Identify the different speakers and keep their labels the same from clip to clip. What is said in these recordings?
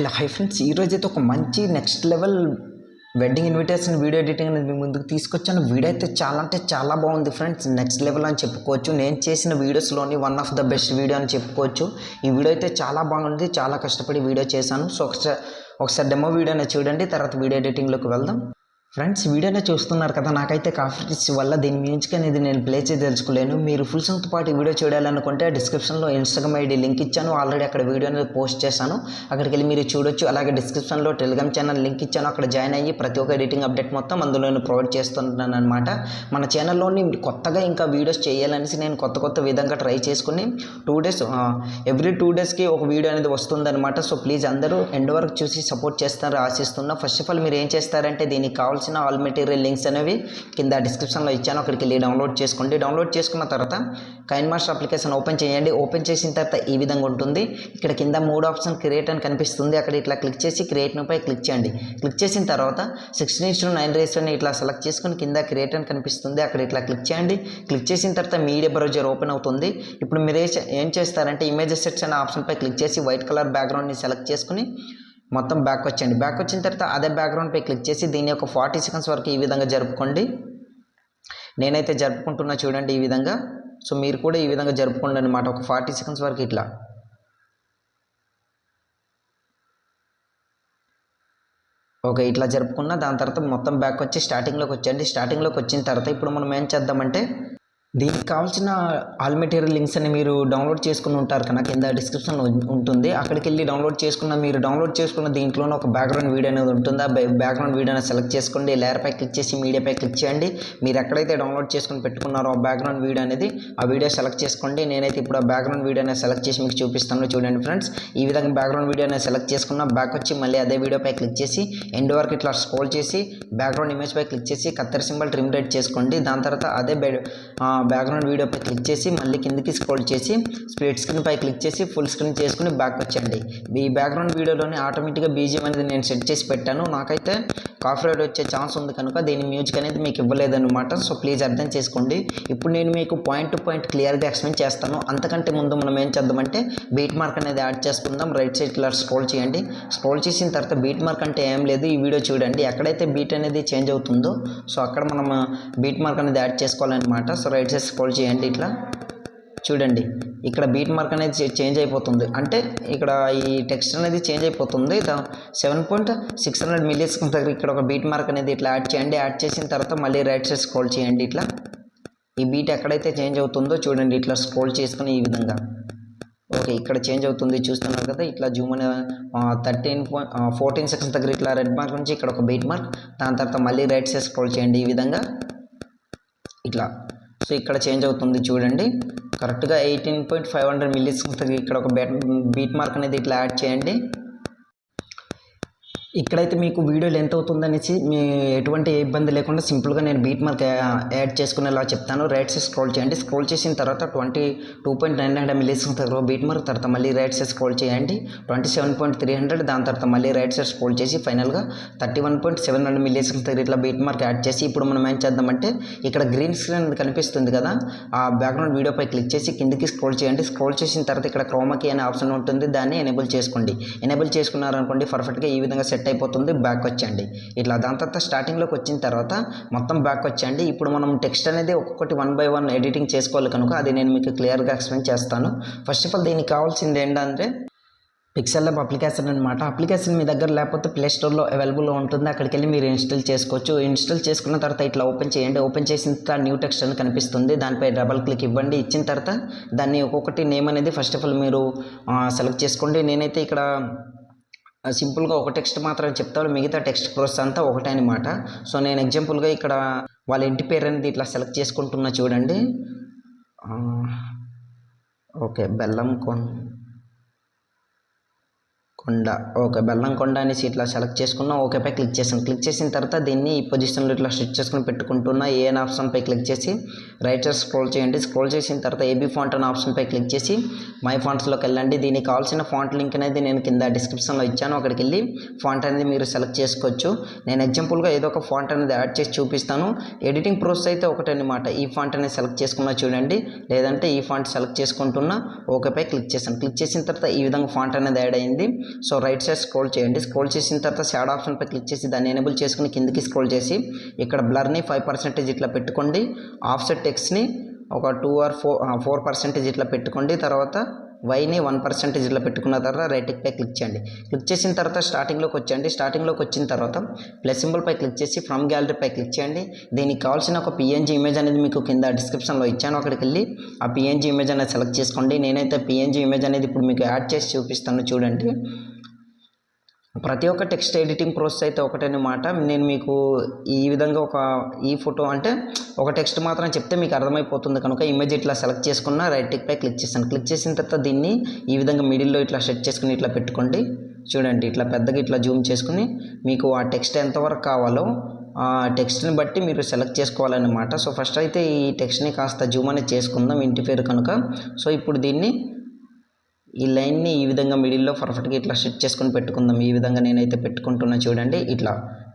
Speaker 1: Hello hi friends, ఈరోజు అయితే ఒక మంచి next level wedding invitation video editing అనేది మీ ముందుకు తీసుకొచ్చాను. వీడియో అయితే చాలా అంటే చాలా బాగుంది ఫ్రెండ్స్. నెక్స్ట్ లెవెల్ అని చెప్పుకోవచ్చు. నేను చేసిన వీడియోస్లోని one of the best video అని చెప్పుకోవచ్చు. ఈ వీడియో అయితే చాలా బాగుంది. చాలా కష్టపడి వీడియో చేశాను. సో ఒకసారి డెమో వీడియోని చూడండి, తర్వాత వీడియో ఎడిటింగ్లోకి వెళ్దాం. ఫ్రెండ్స్, వీడియోనే చూస్తున్నారు కదా, నాకైతే కాఫీస్ వల్ల దీని మ్యూజిక్ అనేది నేను ప్లే చేసి తెలుసుకోలేను. మీరు ఫుల్ సాంగ్తో పాటు వీడియో చూడాలనుకుంటే డిస్క్రిప్షన్లో ఇన్స్టాగ్రామ్ ఐడి లింక్ ఇచ్చాను. ఆల్రెడీ అక్కడ వీడియో అనేది పోస్ట్ చేశాను, అక్కడికి వెళ్ళి మీరు చూడొచ్చు. అలాగే డిస్క్రిప్షన్లో టెలిగ్రామ్ ఛానల్ లింక్ ఇచ్చాను, అక్కడ జాయిన్ అయ్యి ప్రతి ఒక్క ఎడిటింగ్ అప్డేట్ మొత్తం అందులో నేను ప్రొవైడ్ చేస్తున్నాను అనమాట. మన ఛానల్లోని కొత్తగా ఇంకా వీడియోస్ చేయాలనేసి నేను కొత్త విధంగా ట్రై చేసుకుని 2 days ఎవ్రీ 2 daysకి ఒక వీడియో అనేది వస్తుందన్నమాట. సో ప్లీజ్ అందరూ ఎండ్ వరకు చూసి సపోర్ట్ చేస్తారని ఆశిస్తున్నా. ఫస్ట్ ఆఫ్ ఆల్ మీరు ఏం చేస్తారంటే, దీనికి కావాల్సిన ఆల్ మెటీరియల్ లింక్స్ అనేవి కింద డిస్క్రిప్షన్లో ఇచ్చాను, అక్కడికి వెళ్ళి డౌన్లోడ్ చేసుకోండి. డౌన్లోడ్ చేసుకున్న తర్వాత కైన్మాస్టర్ అప్లికేషన్ ఓపెన్ చేయండి. ఓపెన్ చేసిన తర్వాత ఈ విధంగా ఉంటుంది. ఇక్కడ కింద 3 ఆప్షన్ క్రియేట్ అని కనిపిస్తుంది. అక్కడ ఇట్లా క్లిక్ చేసి క్రియేట్ పై క్లిక్ చేయండి. క్లిక్ చేసిన తర్వాత 16:9 రేషియోని ఇట్లా సెలెక్ట్ చేసుకుని కింద క్రియేట్ అని కనిపిస్తుంది, అక్కడ ఇట్లా క్లిక్ చేయండి. క్లిక్ చేసిన తర్వాత మీడియా బ్రౌజర్ ఓపెన్ అవుతుంది. ఇప్పుడు మీరు ఏం చేస్తారంటే, ఇమేజ్ సెట్స్ అనే ఆప్షన్పై క్లిక్ చేసి వైట్ కలర్ బ్యాక్గ్రౌండ్ని సెలెక్ట్ చేసుకుని మొత్తం బ్యాక్ వచ్చండి. బ్యాక్ వచ్చిన తర్వాత అదే బ్యాక్గ్రౌండ్పై క్లిక్ చేసి దీన్ని ఒక 40 seconds వరకు ఈ విధంగా జరుపుకోండి. నేనైతే జరుపుకుంటున్నా చూడండి ఈ విధంగా. సో మీరు కూడా ఈ విధంగా జరుపుకోండి అనమాట, ఒక 40 seconds వరకు ఇట్లా. ఓకే, ఇట్లా జరుపుకున్న దాని తర్వాత మొత్తం బ్యాక్ వచ్చి స్టార్టింగ్లోకి వచ్చండి. స్టార్టింగ్లోకి వచ్చిన తర్వాత ఇప్పుడు మనం ఏం చేద్దామంటే, దీనికి కావాల్సిన ఆల్ మెటీరియల్ లింక్స్ అని మీరు డౌన్లోడ్ చేసుకుని ఉంటారు కనుక కింద డిస్క్రిప్షన్లో ఉంటుంది, అక్కడికి వెళ్ళి డౌన్లోడ్ చేసుకున్న దీంట్లోనే ఒక బ్యాక్గ్రౌండ్ వీడియో అనేది ఉంటుంది. ఆ బ్యాక్గ్రౌండ్ వీడియోని సెలెక్ట్ చేసుకోండి. లేయర్పై క్లిక్ చేసి మీడియాపై క్లిక్ చేయండి. మీరు ఎక్కడైతే డౌన్లోడ్ చేసుకుని పెట్టుకున్నారో ఆ బ్యాక్గ్రౌండ్ వీడియో అనేది ఆ వీడియో సెలెక్ట్ చేసుకోండి. నేనైతే ఇప్పుడు ఆ బ్యాక్గ్రౌండ్ వీడియో అనేది సెలెక్ట్ చేసి మీకు చూపిస్తాను చూడండి ఫ్రెండ్స్. ఈ విధంగా బ్యాక్గ్రౌండ్ వీడియో అనేది సెలెక్ట్ చేసుకున్న బ్యాక్ వచ్చి మళ్ళీ అదే వీడియోపై క్లిక్ చేసి ఎండ్ వరకు ఇట్లా స్క్రోల్ చేసి బ్యాక్గ్రౌండ్ ఇమేజ్పై క్లిక్ చేసి కత్తెర సింబల్ ట్రిమ్ రైట్ చేసుకోండి. దాని తర్వాత అదే బ్యాక్గ్రౌండ్ వీడియోపై క్లిక్ చేసి మళ్ళీ కిందికి స్క్రోల్ చేసి స్ప్లిట్ స్క్రీన్ పై క్లిక్ చేసి ఫుల్ స్క్రీన్ చేసుకుని బ్యాక్ వచ్చండి. ఈ బ్యాక్గ్రౌండ్ వీడియోలోని ఆటోమేటిక్గా బీజిఎం అనేది నేను సెట్ చేసి పెట్టాను. నాకైతే కాపీరైట్ వచ్చే ఛాన్స్ ఉంది కనుక దీని మ్యూజిక్ అనేది మీకు ఇవ్వలేదన్నమాట. సో ప్లీజ్ అర్థం చేసుకోండి. ఇప్పుడు నేను మీకు పాయింట్ టు పాయింట్ క్లియర్గా ఎక్స్ప్లెయిన్ చేస్తాను. అంతకంటే ముందు మనం ఏం చేద్దామంటే, బీట్ మార్క్ అనేది యాడ్ చేసుకుందాం. రైట్ సైడ్ ఇలా స్క్రోల్ చేయండి. స్క్రోల్ చేసిన తర్వాత బీట్ మార్క్ అంటే ఏం లేదు, ఈ వీడియో చూడండి. ఎక్కడైతే బీట్ అనేది చేంజ్ అవుతుందో సో అక్కడ మనం బీట్ మార్క్ అనేది యాడ్ చేసుకోవాలన్నమాట. సో రైట్ సైడ్ స్క్రోల్ చేయండి. ఇట్లా చూడండి, ఇక్కడ బీట్ మార్క్ అనేది చేంజ్ అయిపోతుంది. అంటే ఇక్కడ ఈ టెక్స్ట్ అనేది చేంజ్ అయిపోతుంది. 7.600 milliseconds దగ్గర ఇక్కడ ఒక బీట్ మార్క్ అనేది ఇట్లా యాడ్ చేయండి. యాడ్ చేసిన తర్వాత మళ్ళీ రైట్ సైడ్ స్క్రోల్ చేయండి. ఇట్లా ఈ బీట్ ఎక్కడైతే చేంజ్ అవుతుందో చూడండి, ఇట్లా స్క్రోల్ చేసుకుని ఈ విధంగా. ఓకే, ఇక్కడ చేంజ్ అవుతుంది చూస్తున్నారు కదా. ఇట్లా జూమ్ అనే 14 seconds దగ్గర ఇట్లా రెడ్ మార్క్ నుంచి ఇక్కడ ఒక బీట్ మార్క్, దాని తర్వాత మళ్ళీ రైట్ సైడ్ స్క్రోల్ చేయండి ఈ విధంగా. ఇట్లా సో ఇక్కడ చేంజ్ అవుతుంది చూడండి. కరెక్ట్గా 18.500 milliseconds దగ్గర ఇక్కడ ఒక బీట్ మార్క్ అనేది ఇట్లా యాడ్ చేయండి. ఇక్కడైతే మీకు వీడియో లెంత్ అవుతుందనేసి మీ ఎటువంటి ఇబ్బంది లేకుండా సింపుల్గా నేను బీట్ మార్క్ యాడ్ చేసుకునేలా చెప్తాను. రైట్ సైడ్ స్క్రోల్ చేయండి. స్క్రోల్ చేసిన తర్వాత 22.900 milliseconds దగ్గర బీట్ మార్క్, తర్వాత మళ్ళీ రైట్ సైడ్ స్క్రోల్ చేయండి 27.300, దాని తర్వాత మళ్ళీ రైట్ సైడ్ స్క్రోల్ చేసి ఫైనల్గా 31.700 milliseconds దగ్గర ఇట్లా బీట్ మార్క్ యాడ్ చేసి ఇప్పుడు మనం ఏం చేద్దామంటే, ఇక్కడ గ్రీన్ స్క్రీన్ అనేది కనిపిస్తుంది కదా, ఆ బ్యాక్గ్రౌండ్ వీడియోపై క్లిక్ చేసి కిందికి స్క్రోల్ చేయండి. స్క్రోల్ చేసిన తర్వాత ఇక్కడ క్రోమాకీ అనే ఆప్షన్ ఉంటుంది, దాన్ని ఎనేబుల్ చేసుకోండి. ఎనేబుల్ చేసుకున్నారనుకోండి పర్ఫెక్ట్గా ఈ విధంగా సెట్ అయిపోతుంది. బ్యాక్ వచ్చండి ఇట్లా. దాని తర్వాత స్టార్టింగ్లోకి వచ్చిన తర్వాత మొత్తం బ్యాక్ వచ్చండి. ఇప్పుడు మనం టెక్స్ట్ అనేది ఒక్కొక్కటి 1 by 1 ఎడిటింగ్ చేసుకోవాలి కనుక అది నేను మీకు క్లియర్గా ఎక్స్ప్లెయిన్ చేస్తాను. ఫస్ట్ ఆఫ్ ఆల్ దీనికి కావాల్సింది ఏంటంటే పిక్సెల్ ల్యాబ్ అప్లికేషన్ అనమాట. అప్లికేషన్ మీ దగ్గర లేకపోతే ప్లే స్టోర్లో అవైలబుల్లో ఉంటుంది, అక్కడికి వెళ్ళి మీరు ఇన్స్టాల్ చేసుకోవచ్చు. ఇన్స్టాల్ చేసుకున్న తర్వాత ఇట్లా ఓపెన్ చేయండి. ఓపెన్ చేసిన తర్వాత న్యూ టెక్స్ట్ అని కనిపిస్తుంది, దానిపై డబల్ క్లిక్ ఇవ్వండి. ఇచ్చిన తర్వాత దాన్ని ఒక్కొక్కటి నేమ్ అనేది ఫస్ట్ ఆఫ్ ఆల్ మీరు సెలెక్ట్ చేసుకోండి. నేనైతే ఇక్కడ సింపుల్గా ఒక టెక్స్ట్ మాత్రం చెప్తాను, మిగతా టెక్స్ట్ ప్రాసెస్ అంతా ఒకటే అనమాట. సో నేను ఎగ్జాంపుల్గా ఇక్కడ వాళ్ళ ఇంటి పేరు అనేది ఇట్లా సెలెక్ట్ చేసుకుంటున్నా చూడండి. ఓకే, బెల్లంకొండ. ఓకే, బెల్లంకొండ అనేసి ఇట్లా సెలెక్ట్ చేసుకున్నా. ఓకేపై క్లిక్ చేసాను. క్లిక్ చేసిన తర్వాత దీన్ని ఈ పొజిషన్లో ఇట్లా స్టిచ్ చేసుకుని పెట్టుకుంటున్నా. ఏఎన్ ఆప్షన్పై క్లిక్ చేసి రైట్ సైడ్ స్క్రోల్ చేయండి. స్క్రోల్ చేసిన తర్వాత ఏబీ ఫాంట్ అనే ఆప్షన్పై క్లిక్ చేసి మై ఫాంట్స్లోకి వెళ్ళండి. దీనికి కావాల్సిన ఫాంట్ లింక్ అనేది నేను కింద డిస్క్రిప్షన్లో ఇచ్చాను, అక్కడికి వెళ్ళి ఫాంట్ అనేది మీరు సెలెక్ట్ చేసుకోవచ్చు. నేను ఎగ్జాంపుల్గా ఏదో ఒక ఫాంట్ అనేది యాడ్ చేసి చూపిస్తాను. ఎడిటింగ్ ప్రాసెస్ అయితే ఒకటే అనమాట. ఈ ఫాంట్ అనేది సెలెక్ట్ చేసుకున్నా చూడండి, లేదంటే ఈ ఫాంట్ సెలెక్ట్ చేసుకుంటున్నా. ఓకేపై క్లిక్ చేశాను. క్లిక్ చేసిన తర్వాత ఈ విధంగా ఫాంట్ అనేది యాడ్ అయింది. సో రైట్ సైడ్ స్క్రోల్ చేయండి. స్క్రోల్ చేసిన తర్వాత షాడో ఆప్షన్పై క్లిక్ చేసి దాన్ని ఎనేబుల్ చేసుకుని కిందికి స్క్రోల్ చేసి ఇక్కడ బ్లర్ని 5% ఇట్లా పెట్టుకోండి. ఆఫ్సెట్ టెక్స్ట్ని ఒక 2 or 4% ఇట్లా పెట్టుకోండి. తర్వాత వైని 1% ఇట్లా పెట్టుకున్న తర్వాత రైట్ పై క్లిక్ చేయండి. క్లిక్ చేసిన తర్వాత స్టార్టింగ్లోకి వచ్చేయండి. స్టార్టింగ్లోకి వచ్చిన తర్వాత ప్లస్ సింబల్ పై క్లిక్ చేసి ఫ్రమ్ గ్యాలరీ పై క్లిక్ చేయండి. దీనికి కావాల్సిన ఒక పిఎన్జీ ఇమేజ్ అనేది మీకు కింద డిస్క్రిప్షన్లో ఇచ్చాను. అక్కడికి వెళ్ళి ఆ పిఎన్జీ ఇమేజ్ అనేది సెలెక్ట్ చేసుకోండి. నేనైతే పిఎన్జీ ఇమేజ్ అనేది ఇప్పుడు మీకు యాడ్ చేసి చూపిస్తాను చూడండి. ప్రతి ఒక్క టెక్స్ట్ ఎడిటింగ్ ప్రాసెస్ అయితే ఒకటేనమాట. నేను మీకు ఈ విధంగా ఈ ఫోటో అంటే ఒక టెక్స్ట్ మాత్రం చెప్తే మీకు అర్థమైపోతుంది కనుక ఇమేజ్ ఇట్లా సెలెక్ట్ చేసుకున్న రైట్ పై క్లిక్ చేస్తాను. క్లిక్ చేసిన తర్వాత దీన్ని ఈ విధంగా మిడిల్లో ఇట్లా సెట్ చేసుకుని ఇట్లా పెట్టుకోండి. చూడండి ఇట్లా పెద్దగా ఇట్లా జూమ్ చేసుకుని మీకు ఆ టెక్స్ట్ ఎంతవరకు కావాలో ఆ టెక్స్ట్ని బట్టి మీరు సెలెక్ట్ చేసుకోవాలన్నమాట. సో ఫస్ట్ అయితే ఈ టెక్స్ట్ని కాస్త జూమ్ అనేది చేసుకుందాం ఇంటిఫేర్ కనుక. సో ఇప్పుడు దీన్ని ఈ లైన్ని ఈ విధంగా మిడిల్లో పర్ఫెక్ట్గా ఇట్లా సెట్ చేసుకొని పెట్టుకుందాం. ఈ విధంగా నేనైతే పెట్టుకుంటున్నా చూడండి. ఇట్లా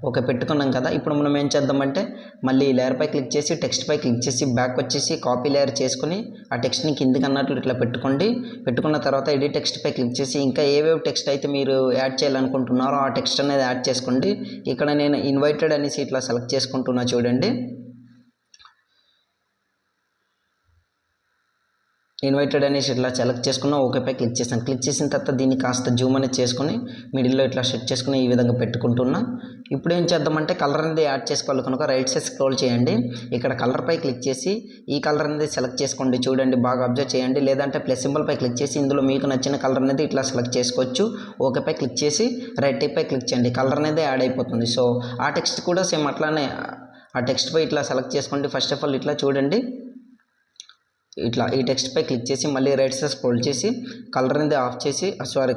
Speaker 1: ఓకే పెట్టుకున్నాం కదా. ఇప్పుడు మనం ఏం చేద్దామంటే మళ్ళీ లేయర్ పై క్లిక్ చేసి టెక్స్ట్ పై క్లిక్ చేసి బ్యాక్ వచ్చేసి కాపీ లేయర్ చేసుకుని ఆ టెక్స్ట్ని కిందికి అన్నట్లు ఇట్లా పెట్టుకోండి. పెట్టుకున్న తర్వాత ఎడిట్ టెక్స్ట్ పై క్లిక్ చేసి ఇంకా ఏవేవి టెక్స్ట్ అయితే మీరు యాడ్ చేయాలనుకుంటున్నారో ఆ టెక్స్ట్ అనేది యాడ్ చేసుకోండి. ఇక్కడ నేను ఇన్వైటెడ్ అనేసి ఇట్లా సెలెక్ట్ చేసుకుంటున్నా చూడండి. ఇన్వైటెడ్ అనేసి ఇట్లా సెలెక్ట్ చేసుకున్న ఓకేపై క్లిక్ చేశాను. క్లిక్ చేసిన తర్వాత దీన్ని కాస్త జూమ్ అనేది చేసుకుని మిడిల్లో ఇట్లా సెట్ చేసుకుని ఈ విధంగా పెట్టుకుంటున్నా. ఇప్పుడు ఏం చేద్దామంటే కలర్ అనేది యాడ్ చేసుకోవాలి కనుక రైట్ సైడ్ స్క్రోల్ చేయండి. ఇక్కడ కలర్పై క్లిక్ చేసి ఈ కలర్ అనేది సెలెక్ట్ చేసుకోండి. చూడండి బాగా అబ్జర్వ్ చేయండి. లేదంటే ప్లస్ సింబల్పై క్లిక్ చేసి ఇందులో మీకు నచ్చిన కలర్ అనేది ఇట్లా సెలెక్ట్ చేసుకోవచ్చు. ఓకేపై క్లిక్ చేసి రైట్ పై క్లిక్ చేయండి. కలర్ అనేది యాడ్ అయిపోతుంది. సో ఆ టెక్స్ట్ కూడా సేమ్ అట్లానే ఆ టెక్స్ట్ పై ఇట్లా సెలెక్ట్ చేసుకోండి. ఫస్ట్ ఆఫ్ ఆల్ ఇట్లా చూడండి. ఇట్లా ఈ టెక్స్ట్ పై క్లిక్ చేసి మళ్ళీ రైట్ సైడ్ స్క్రోల్ చేసి కలర్ అనేది ఆఫ్ చేసి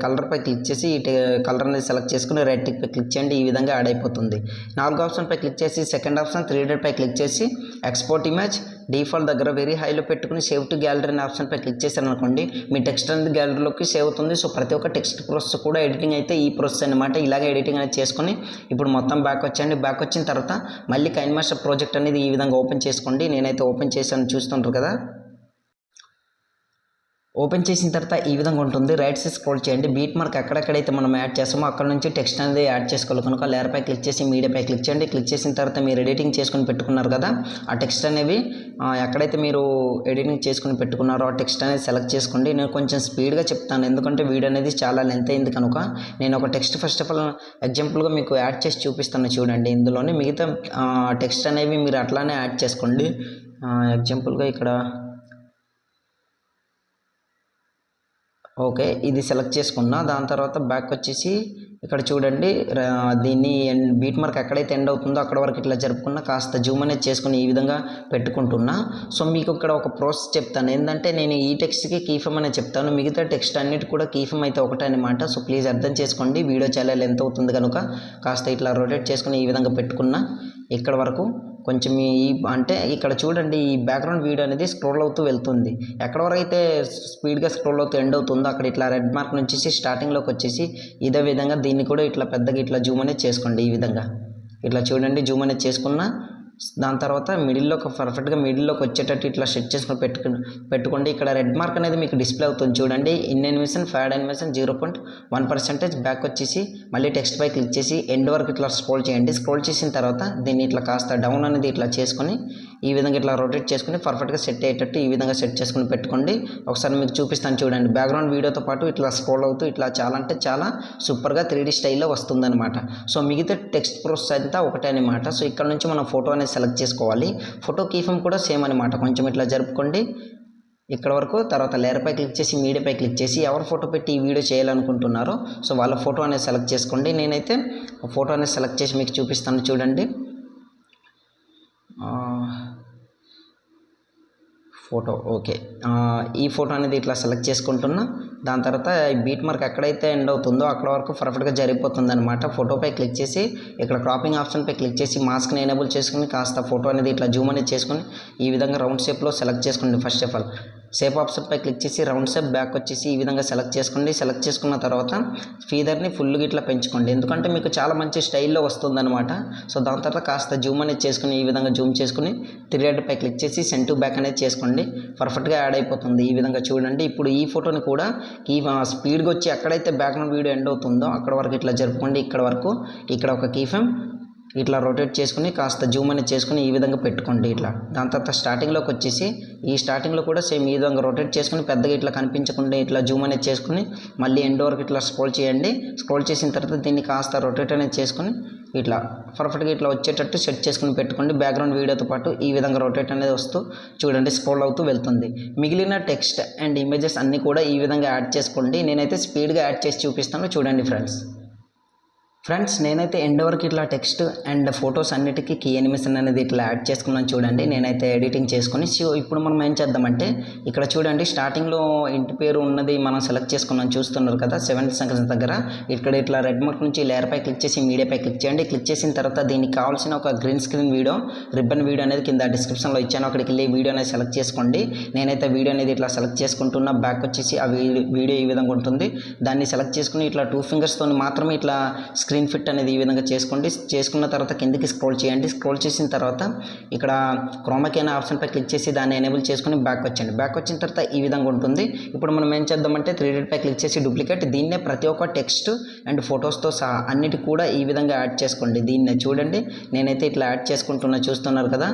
Speaker 1: కలర్ పై క్లిక్ చేసి ఈ కలర్ అనేది సెలెక్ట్ చేసుకుని రైట్ టిక్ పై క్లిక్ చేయండి. ఈ విధంగా యాడ్ అయిపోతుంది. 4వ ఆప్షన్ పై క్లిక్ చేసి సెకండ్ ఆప్షన్ 3 డాట్ పై క్లిక్ చేసి ఎక్స్పోర్ట్ ఇమేజ్ డిఫాల్ట్ దగ్గర వెరీ హైలో పెట్టుకుని సేవ్ టు గ్యాలరీ అనే ఆప్షన్ పై క్లిక్ చేశారు అనుకోండి మీ టెక్స్ట్ అనేది గ్యాలరీలోకి సేవ్ అవుతుంది. సో ప్రతి ఒక్క టెక్స్ట్ ప్రాసెస్ కూడా ఎడిటింగ్ అయితే ఈ ప్రాసెస్ అనమాట. ఇలాగే ఎడిటింగ్ అనేది చేసుకొని ఇప్పుడు మొత్తం బ్యాక్ వచ్చేయండి. బ్యాక్ వచ్చిన తర్వాత మళ్ళీ కైన్మాస్టర్ ప్రాజెక్ట్ అనేది ఈ విధంగా ఓపెన్ చేసుకోండి. నేనైతే ఓపెన్ చేశాను చూస్తుంటారు కదా. ఓపెన్ చేసిన తర్వాత ఈ విధంగా ఉంటుంది. రైట్ సైడ్ స్క్రోల్ చేయండి. బీట్ మార్క్ ఎక్కడెక్కడైతే మనం యాడ్ చేస్తామో అక్కడ నుంచి టెక్స్ట్ అనేది యాడ్ చేసుకోవాలి కనుక లేయర్ పై క్లిక్ చేసి మీడియాపై క్లిక్ చేయండి. క్లిక్ చేసిన తర్వాత మీరు ఎడిటింగ్ చేసుకుని పెట్టుకున్నారు కదా ఆ టెక్స్ట్ అనేవి ఎక్కడైతే మీరు ఎడిటింగ్ చేసుకుని పెట్టుకున్నారో ఆ టెక్స్ట్ అనేది సెలెక్ట్ చేసుకోండి. నేను కొంచెం స్పీడ్గా చెప్తాను ఎందుకంటే వీడియో అనేది చాలా లెంత్ అయింది కనుక. నేను ఒక టెక్స్ట్ ఫస్ట్ ఆఫ్ ఆల్ ఎగ్జాంపుల్గా మీకు యాడ్ చేసి చూపిస్తాను చూడండి. ఇందులోనే మిగతా టెక్స్ట్ అనేవి మీరు అట్లానే యాడ్ చేసుకోండి. ఎగ్జాంపుల్గా ఇక్కడ ఓకే ఇది సెలెక్ట్ చేసుకున్నా. దాని తర్వాత బ్యాక్ వచ్చేసి ఇక్కడ చూడండి దీన్ని బీట్ మార్క్ ఎక్కడైతే ఎండ్ అవుతుందో అక్కడ వరకు ఇట్లా జరుపుకున్నా కాస్త జూమ్ అనేది చేసుకుని ఈ విధంగా పెట్టుకుంటున్నా. సో మీకు ఇక్కడ ఒక ప్రాసెస్ చెప్తాను ఏంటంటే నేను ఈ టెక్స్ట్కి కీఫమ్ అనేది చెప్తాను. మిగతా టెక్స్ట్ అన్నిటి కూడా కీఫమ్ అయితే ఒకటే అనమాట. సో ప్లీజ్ అర్థం చేసుకోండి. వీడియో చాలా లెంత్ అవుతుంది కనుక కాస్త ఇట్లా రొటేట్ చేసుకుని ఈ విధంగా పెట్టుకున్నా. ఇక్కడ వరకు కొంచెం అంటే ఇక్కడ చూడండి ఈ బ్యాక్గ్రౌండ్ వీడియో అనేది స్క్రోల్ అవుతూ వెళ్తుంది. ఎక్కడ వరకు అయితే స్పీడ్గా స్క్రోల్ అవుతూ ఎండ్ అవుతుందో అక్కడ ఇట్లా రెడ్ మార్క్ నుంచి స్టార్టింగ్లోకి వచ్చేసి ఇదే విధంగా దీన్ని కూడా ఇట్లా పెద్దగా ఇట్లా జూమ్ అనేది చేసుకోండి. ఈ విధంగా ఇట్లా చూడండి జూమ్ అనేది చేసుకున్న దాని తర్వాత మిడిల్లోకి పర్ఫెక్ట్గా మిడిల్లోకి వచ్చేటట్టు ఇట్లా సెట్ చేసుకొని పెట్టుకోండి. ఇక్కడ రెడ్ మార్క్ అనేది మీకు డిస్ప్లే అవుతుంది చూడండి. In animation pad animation 0.1% back వచ్చేసి మళ్ళీ టెక్స్ట్ పై క్లిక్ చేసి ఎండ్ వరకు ఇట్లా స్క్రోల్ చేయండి. స్క్రోల్ చేసిన తర్వాత దీన్ని ఇట్లా కాస్త డౌన్ అనేది ఇట్లా చేసుకొని ఈ విధంగా ఇట్లా రొటేట్ చేసుకుని పర్ఫెక్ట్గా సెట్ అయ్యేటట్టు ఈ విధంగా సెట్ చేసుకుని పెట్టుకోండి. ఒకసారి మీకు చూపిస్తాను చూడండి. బ్యాక్గ్రౌండ్ వీడియోతో పాటు ఇట్లా స్క్రోల్ అవుతూ ఇట్లా చాలా అంటే చాలా సూపర్గా 3D స్టైల్లో వస్తుందన్నమాట. సో మిగతా టెక్స్ట్ ప్రాసెస్ అంతా ఒకటే అనమాట. సో ఇక్కడ నుంచి మనం ఫోటో అనేది సెలెక్ట్ చేసుకోవాలి. ఫోటో కీఫమ్ కూడా సేమ్ అనమాట. కొంచెం ఇట్లా జరుపుకోండి ఇక్కడ వరకు. తర్వాత లేయర్ పై క్లిక్ చేసి మీడియాపై క్లిక్ చేసి ఎవరు ఫోటో పెట్టి ఈ వీడియో చేయాలనుకుంటున్నారో సో వాళ్ళ ఫోటో అనేది సెలెక్ట్ చేసుకోండి. నేనైతే ఫోటో అనేది సెలెక్ట్ చేసి మీకు చూపిస్తాను చూడండి. ఫోటో ఓకే ఈ ఫోటో అనేది ఇట్లా సెలెక్ట్ చేసుకుంటున్నా. దాని తర్వాత బీట్ మార్క్ ఎక్కడైతే ఎండ్ అవుతుందో అక్కడ వరకు పర్ఫెక్ట్గా జరిగిపోతుంది అనమాట. ఫోటోపై క్లిక్ చేసి ఇక్కడ క్రాపింగ్ ఆప్షన్పై క్లిక్ చేసి మాస్క్ని ఎనేబుల్ చేసుకుని కాస్త ఫోటో అనేది ఇట్లా జూమ్ అనేది చేసుకుని ఈ విధంగా రౌండ్ షేప్లో సెలెక్ట్ చేసుకోండి. ఫస్ట్ ఆఫ్ ఆల్ షేప్ ఆప్షన్పై క్లిక్ చేసి రౌండ్ షేప్ బ్యాక్ వచ్చేసి ఈ విధంగా సెలెక్ట్ చేసుకోండి. సెలెక్ట్ చేసుకున్న తర్వాత ఫీదర్ని ఫుల్గా ఇట్లా పెంచుకోండి, ఎందుకంటే మీకు చాలా మంచి స్టైల్లో వస్తుందన్నమాట. సో దాని తర్వాత కాస్త జూమ్ అనేది చేసుకుని ఈ విధంగా జూమ్ చేసుకుని 3 క్లిక్ చేసి సెండ్ టు బ్యాక్ అనేది చేసుకోండి. పర్ఫెక్ట్గా యాడ్ అయిపోతుంది. ఈ విధంగా చూడండి. ఇప్పుడు ఈ ఫోటోని కూడా ఈ స్పీడ్గా వచ్చి ఎక్కడైతే బ్యాక్గ్రౌండ్ వీడియో ఎండ్ అవుతుందో అక్కడ వరకు ఇట్లా జరుపుకోండి. ఇక్కడ వరకు ఇక్కడ ఒక కీ ఫ్రేమ్ ఇట్లా రొటేట్ చేసుకుని కాస్త జూమ్ అనేది చేసుకుని ఈ విధంగా పెట్టుకోండి ఇట్లా. దాని తర్వాత స్టార్టింగ్లోకి వచ్చేసి ఈ స్టార్టింగ్లో కూడా సేమ్ ఈ విధంగా రొటేట్ చేసుకుని పెద్దగా ఇట్లా కనిపించకుండా ఇట్లా జూమ్ అనేది చేసుకుని మళ్ళీ ఎండ్ వరకు ఇట్లా స్క్రోల్ చేయండి. స్క్రోల్ చేసిన తర్వాత దీన్ని కాస్త రొటేట్ అనేది చేసుకుని ఇట్లా పర్ఫెక్ట్గా ఇట్లా వచ్చేటట్టు సెట్ చేసుకుని పెట్టుకోండి. బ్యాక్గ్రౌండ్ వీడియోతో పాటు ఈ విధంగా రొటేట్ అనేది వస్తూ చూడండి స్క్రోల్ అవుతూ వెళ్తుంది. మిగిలిన టెక్స్ట్ అండ్ ఇమేజెస్ అన్నీ కూడా ఈ విధంగా యాడ్ చేసుకోండి. నేనైతే స్పీడ్గా యాడ్ చేసి చూపిస్తాను, చూడండి ఫ్రెండ్స్ నేనైతే ఎండ్ వరకు ఇట్లా టెక్స్ట్ అండ్ ఫొటోస్ అన్నిటికీ కీ యానిమేషన్ అనేది ఇట్లా యాడ్ చేసుకున్నాను చూడండి. నేనైతే ఎడిటింగ్ చేసుకుని ఇప్పుడు మనం ఏం చేద్దామంటే ఇక్కడ చూడండి స్టార్టింగ్లో ఇంటి పేరు ఉన్నది మనం సెలెక్ట్ చేసుకున్నాం, చూస్తున్నారు కదా 7th సెకండ్స్ దగ్గర. ఇక్కడ ఇట్లా రెడ్ మార్క్ నుంచి లేయర్పై క్లిక్ చేసి మీడియాపై క్లిక్ చేయండి. క్లిక్ చేసిన తర్వాత దీనికి కావాల్సిన ఒక green screen video ribbon video అనేది కింద డిస్క్రిప్షన్లో ఇచ్చాను, అక్కడికి వెళ్ళి వీడియో అనేది సెలెక్ట్ చేసుకోండి. నేనైతే వీడియో అనేది ఇట్లా సెలెక్ట్ చేసుకుంటున్నా. బ్యాక్ వచ్చేసి ఆ వీడియో ఈ విధంగా ఉంటుంది. దాన్ని సెలెక్ట్ చేసుకుని ఇట్లా 2 ఫింగర్స్తో మాత్రమే ఇట్లా స్క్రీన్ ఫిట్ అనేది ఈ విధంగా చేసుకోండి. చేసుకున్న తర్వాత కిందకి స్క్రోల్ చేయండి. స్క్రోల్ చేసిన తర్వాత ఇక్కడ క్రోమాకీ అనే ఆప్షన్పై క్లిక్ చేసి దాన్ని ఎనేబుల్ చేసుకుని బ్యాక్ వచ్చండి. బ్యాక్ వచ్చిన తర్వాత ఈ విధంగా ఉంటుంది. ఇప్పుడు మనం ఏం చేద్దామంటే 3 క్లిక్ చేసి డూప్లికేట్, దీన్నే ప్రతి ఒక్క టెక్స్ట్ అండ్ ఫొటోస్తో సహా అన్నిటి కూడా ఈ విధంగా యాడ్ చేసుకోండి. దీన్నే చూడండి నేనైతే ఇట్లా యాడ్ చేసుకుంటున్నా, చూస్తున్నారు కదా.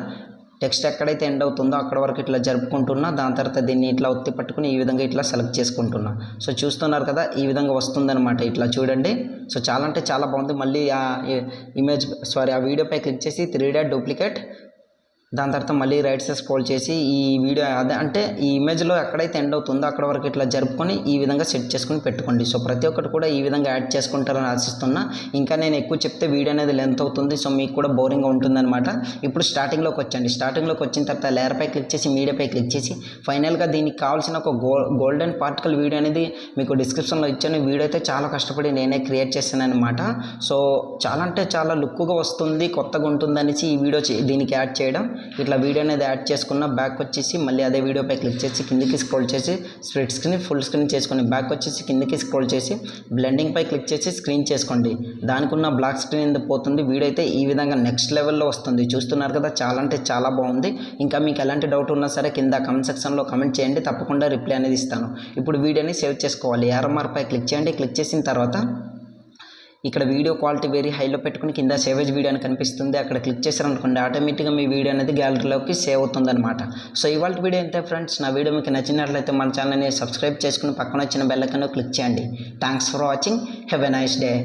Speaker 1: టెక్స్ట్ ఎక్కడైతే ఎండ్ అవుతుందో అక్కడ వరకు ఇట్లా జరుపుకుంటున్నా. దాని తర్వాత దీన్ని ఇట్లా ఒత్తి పట్టుకుని ఈ విధంగా ఇట్లా సెలెక్ట్ చేసుకుంటున్నా. సో చూస్తున్నారు కదా ఈ విధంగా వస్తుందన్నమాట. ఇట్లా చూడండి. సో చాలా అంటే చాలా బాగుంది. మళ్ళీ ఆ వీడియోపై క్లిక్ చేసి 3 డూప్లికేట్, దాని తర్వాత మళ్ళీ రైట్ సైడ్ స్క్రోల్ చేసి ఈ వీడియో అంటే ఈ ఇమేజ్లో ఎక్కడైతే ఎండ్ అవుతుందో అక్కడ వరకు ఇట్లా జరుపుకొని ఈ విధంగా సెట్ చేసుకుని పెట్టుకోండి. సో ప్రతి ఒక్కటి కూడా ఈ విధంగా యాడ్ చేసుకుంటారని ఆశిస్తున్నా. ఇంకా నేను ఎక్కువ చెప్తే వీడియో అనేది లెంత్ అవుతుంది, సో మీకు కూడా బోరింగ్గా ఉంటుందన్నమాట. ఇప్పుడు స్టార్టింగ్లోకి వచ్చండి. స్టార్టింగ్లోకి వచ్చిన తర్వాత లేయర్పై క్లిక్ చేసి మీడియాపై క్లిక్ చేసి ఫైనల్గా దీనికి కావాల్సిన ఒక గోల్డెన్ పార్టికల్ వీడియో అనేది మీకు డిస్క్రిప్షన్లో ఇచ్చాను. వీడియో అయితే చాలా కష్టపడి నేనే క్రియేట్ చేశాను అనమాట. సో చాలా అంటే చాలా లుక్గా వస్తుంది, కొత్తగా ఉంటుంది అనేసి ఈ వీడియో దీనికి యాడ్ చేయడం. ఇట్లా వీడియో అనేది యాడ్ చేసుకున్న. బ్యాక్ వచ్చేసి మళ్ళీ అదే వీడియోపై క్లిక్ చేసి కిందికి స్క్రోల్ చేసి స్ప్లిట్ స్క్రీన్ ఫుల్ స్క్రీన్ చేసుకొని బ్యాక్ వచ్చేసి కిందికి స్క్రోల్ చేసి బ్లెండింగ్పై క్లిక్ చేసి స్క్రీన్ చేసుకోండి. దానికి ఉన్న బ్లాక్ స్క్రీన్ ఎందుకు పోతుంది. వీడియో అయితే ఈ విధంగా నెక్స్ట్ లెవెల్లో వస్తుంది, చూస్తున్నారు కదా. చాలా అంటే చాలా బాగుంది. ఇంకా మీకు ఎలాంటి డౌట్ ఉన్నా సరే కింద కమెంట్ సెక్షన్లో కమెంట్ చేయండి, తప్పకుండా రిప్లై అనేది ఇస్తాను. ఇప్పుడు వీడియోని సేవ్ చేసుకోవాలి. ఆర్ఎంఆర్పై క్లిక్ చేయండి. క్లిక్ చేసిన తర్వాత ఇక్కడ వీడియో క్వాలిటీ వెరీ హైలో పెట్టుకుని కింద సేవేజ్ వీడియో అని కనిపిస్తుంది, అక్కడ క్లిక్ చేశారనుకోండి ఆటోమేటిక్గా మీ వీడియో అనేది గ్యాలరీలోకి సేవ్ అవుతుందన్నమాట. సో ఇవాళ వీడియో అంతే ఫ్రెండ్స్. నా వీడియో మీకు నచ్చినట్లయితే మన ఛానల్ని సబ్స్క్రైబ్ చేసుకుని పక్కన వచ్చిన బెల్ ఐకాన్ క్లిక్ చేయండి. Thanks for watching. Have a nice day.